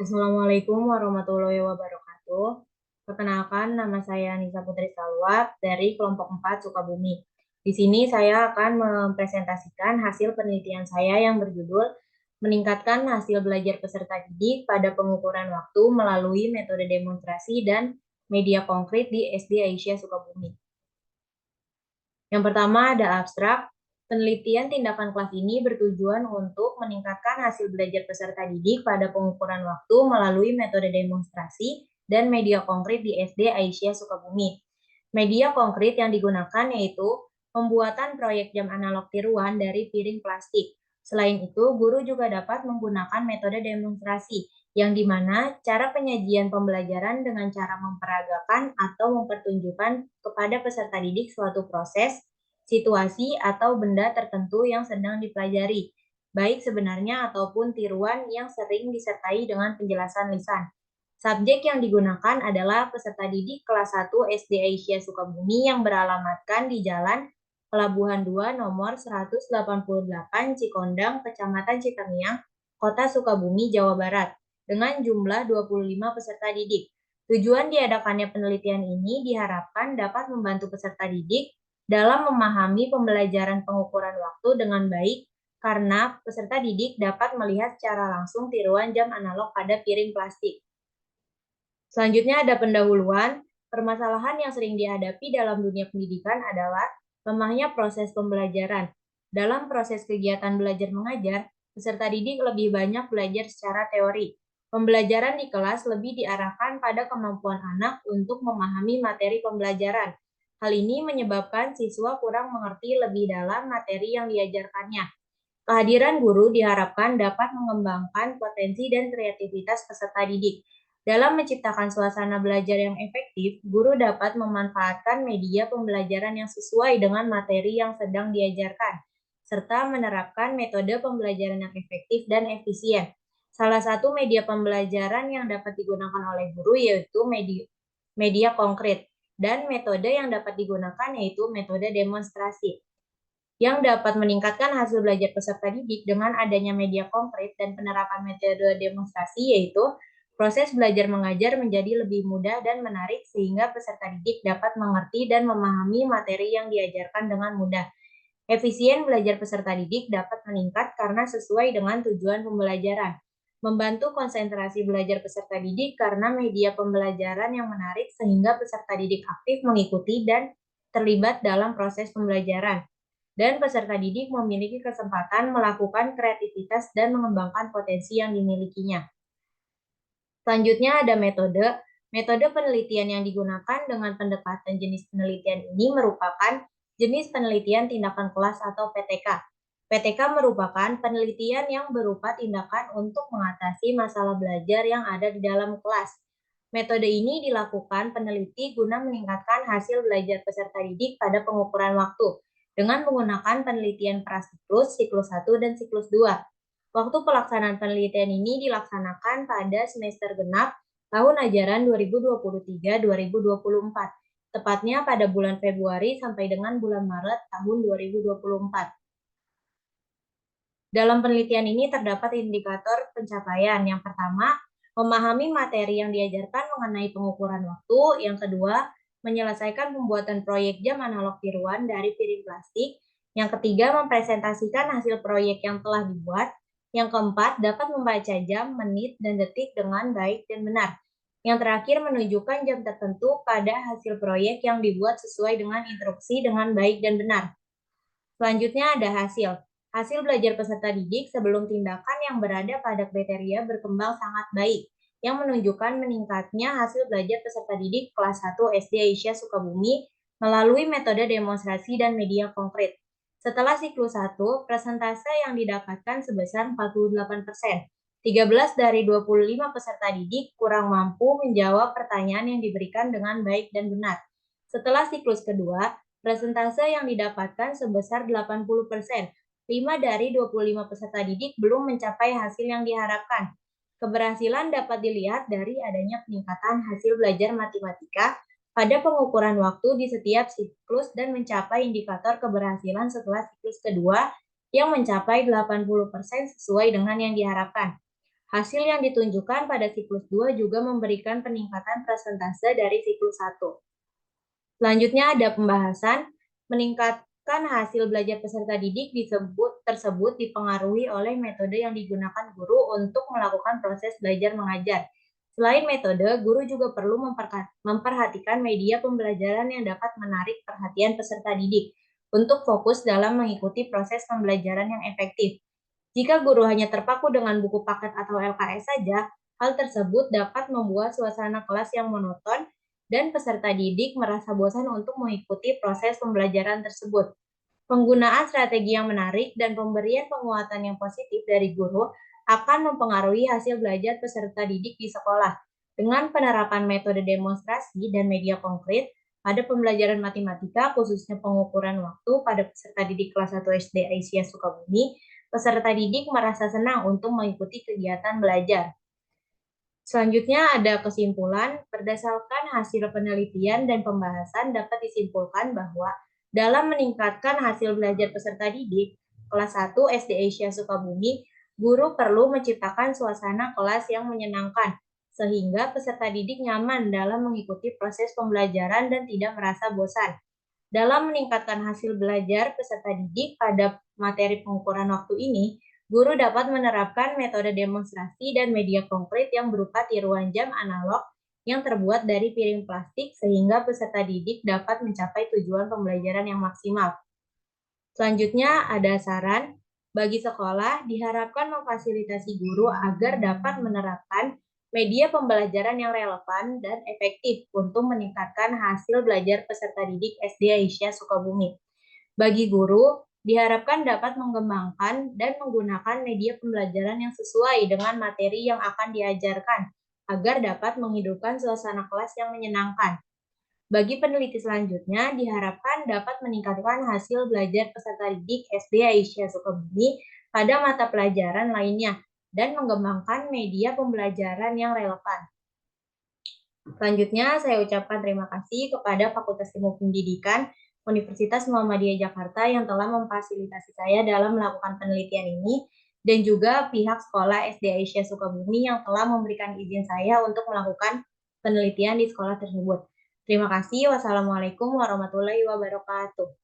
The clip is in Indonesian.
Assalamualaikum warahmatullahi wabarakatuh. Perkenalkan, nama saya Nisa Putri Salwa dari kelompok 4 Sukabumi. Di sini saya akan mempresentasikan hasil penelitian saya yang berjudul meningkatkan hasil belajar peserta didik pada pengukuran waktu melalui metode demonstrasi dan media konkret di SD Aisyah Sukabumi. Yang pertama ada abstrak. Penelitian tindakan kelas ini bertujuan untuk meningkatkan hasil belajar peserta didik pada pengukuran waktu melalui metode demonstrasi dan media konkret di SD Aisyah Sukabumi. Media konkret yang digunakan yaitu pembuatan proyek jam analog tiruan dari piring plastik. Selain itu, guru juga dapat menggunakan metode demonstrasi, yang dimana cara penyajian pembelajaran dengan cara memperagakan atau mempertunjukkan kepada peserta didik suatu proses, situasi, atau benda tertentu yang sedang dipelajari, baik sebenarnya ataupun tiruan yang sering disertai dengan penjelasan lisan. Subjek yang digunakan adalah peserta didik kelas 1 SD Aisyah Sukabumi yang beralamatkan di Jalan Pelabuhan 2 nomor 188 Cikondang, Kecamatan Citamiang, Kota Sukabumi, Jawa Barat, dengan jumlah 25 peserta didik. Tujuan diadakannya penelitian ini diharapkan dapat membantu peserta didik dalam memahami pembelajaran pengukuran waktu dengan baik karena peserta didik dapat melihat secara langsung tiruan jam analog pada piring plastik. Selanjutnya ada pendahuluan. Permasalahan yang sering dihadapi dalam dunia pendidikan adalah lemahnya proses pembelajaran. Dalam proses kegiatan belajar mengajar, peserta didik lebih banyak belajar secara teori. Pembelajaran di kelas lebih diarahkan pada kemampuan anak untuk memahami materi pembelajaran. Hal ini menyebabkan siswa kurang mengerti lebih dalam materi yang diajarkannya. Kehadiran guru diharapkan dapat mengembangkan potensi dan kreativitas peserta didik. Dalam menciptakan suasana belajar yang efektif, guru dapat memanfaatkan media pembelajaran yang sesuai dengan materi yang sedang diajarkan, serta menerapkan metode pembelajaran yang efektif dan efisien. Salah satu media pembelajaran yang dapat digunakan oleh guru yaitu media konkret, dan metode yang dapat digunakan yaitu metode demonstrasi yang dapat meningkatkan hasil belajar peserta didik dengan adanya media konkret dan penerapan metode demonstrasi, yaitu proses belajar mengajar menjadi lebih mudah dan menarik sehingga peserta didik dapat mengerti dan memahami materi yang diajarkan dengan mudah. Efisien belajar peserta didik dapat meningkat karena sesuai dengan tujuan pembelajaran. Membantu konsentrasi belajar peserta didik karena media pembelajaran yang menarik sehingga peserta didik aktif mengikuti dan terlibat dalam proses pembelajaran. Dan peserta didik memiliki kesempatan melakukan kreativitas dan mengembangkan potensi yang dimilikinya. Selanjutnya ada metode. Metode penelitian yang digunakan dengan pendekatan jenis penelitian ini merupakan jenis penelitian tindakan kelas atau PTK. PTK merupakan penelitian yang berupa tindakan untuk mengatasi masalah belajar yang ada di dalam kelas. Metode ini dilakukan peneliti guna meningkatkan hasil belajar peserta didik pada pengukuran waktu dengan menggunakan penelitian prasiklus, siklus 1, dan siklus 2. Waktu pelaksanaan penelitian ini dilaksanakan pada semester genap tahun ajaran 2023-2024, tepatnya pada bulan Februari sampai dengan bulan Maret tahun 2024. Dalam penelitian ini terdapat indikator pencapaian. Yang pertama, memahami materi yang diajarkan mengenai pengukuran waktu. Yang kedua, menyelesaikan pembuatan proyek jam analog tiruan dari piring plastik. Yang ketiga, mempresentasikan hasil proyek yang telah dibuat. Yang keempat, dapat membaca jam, menit, dan detik dengan baik dan benar. Yang terakhir, menunjukkan jam tertentu pada hasil proyek yang dibuat sesuai dengan instruksi dengan baik dan benar. Selanjutnya ada hasil. Hasil belajar peserta didik sebelum tindakan yang berada pada kriteria berkembang sangat baik, yang menunjukkan meningkatnya hasil belajar peserta didik kelas 1 SD Aisyah Sukabumi melalui metode demonstrasi dan media konkret. Setelah siklus 1, persentase yang didapatkan sebesar 48%. 13 dari 25 peserta didik kurang mampu menjawab pertanyaan yang diberikan dengan baik dan benar. Setelah siklus kedua, persentase yang didapatkan sebesar 80%. 5 dari 25 peserta didik belum mencapai hasil yang diharapkan. Keberhasilan dapat dilihat dari adanya peningkatan hasil belajar matematika pada pengukuran waktu di setiap siklus dan mencapai indikator keberhasilan setelah siklus kedua yang mencapai 80% sesuai dengan yang diharapkan. Hasil yang ditunjukkan pada siklus 2 juga memberikan peningkatan persentase dari siklus 1. Selanjutnya ada pembahasan meningkatkan hasil belajar peserta didik tersebut dipengaruhi oleh metode yang digunakan guru untuk melakukan proses belajar mengajar. Selain metode, guru juga perlu memperhatikan media pembelajaran yang dapat menarik perhatian peserta didik untuk fokus dalam mengikuti proses pembelajaran yang efektif. Jika guru hanya terpaku dengan buku paket atau LKS saja, hal tersebut dapat membuat suasana kelas yang monoton dan peserta didik merasa bosan untuk mengikuti proses pembelajaran tersebut. Penggunaan strategi yang menarik dan pemberian penguatan yang positif dari guru akan mempengaruhi hasil belajar peserta didik di sekolah. Dengan penerapan metode demonstrasi dan media konkret pada pembelajaran matematika, khususnya pengukuran waktu pada peserta didik kelas 1 SD Aisyah Sukabumi, peserta didik merasa senang untuk mengikuti kegiatan belajar. Selanjutnya ada kesimpulan, berdasarkan hasil penelitian dan pembahasan dapat disimpulkan bahwa dalam meningkatkan hasil belajar peserta didik, kelas 1 SD Asia Sukabumi, guru perlu menciptakan suasana kelas yang menyenangkan, sehingga peserta didik nyaman dalam mengikuti proses pembelajaran dan tidak merasa bosan. Dalam meningkatkan hasil belajar peserta didik pada materi pengukuran waktu ini, guru dapat menerapkan metode demonstrasi dan media konkret yang berupa tiruan jam analog yang terbuat dari piring plastik sehingga peserta didik dapat mencapai tujuan pembelajaran yang maksimal. Selanjutnya ada saran, bagi sekolah diharapkan memfasilitasi guru agar dapat menerapkan media pembelajaran yang relevan dan efektif untuk meningkatkan hasil belajar peserta didik SD Aisyah Sukabumi. Bagi guru, diharapkan dapat mengembangkan dan menggunakan media pembelajaran yang sesuai dengan materi yang akan diajarkan, agar dapat menghidupkan suasana kelas yang menyenangkan. Bagi peneliti selanjutnya, diharapkan dapat meningkatkan hasil belajar peserta didik SD Aisyah Sukabumi pada mata pelajaran lainnya dan mengembangkan media pembelajaran yang relevan. Selanjutnya, saya ucapkan terima kasih kepada Fakultas Ilmu Pendidikan Universitas Muhammadiyah Jakarta yang telah memfasilitasi saya dalam melakukan penelitian ini, dan juga pihak sekolah SD Aisyah Sukabumi yang telah memberikan izin saya untuk melakukan penelitian di sekolah tersebut. Terima kasih. Wassalamualaikum warahmatullahi wabarakatuh.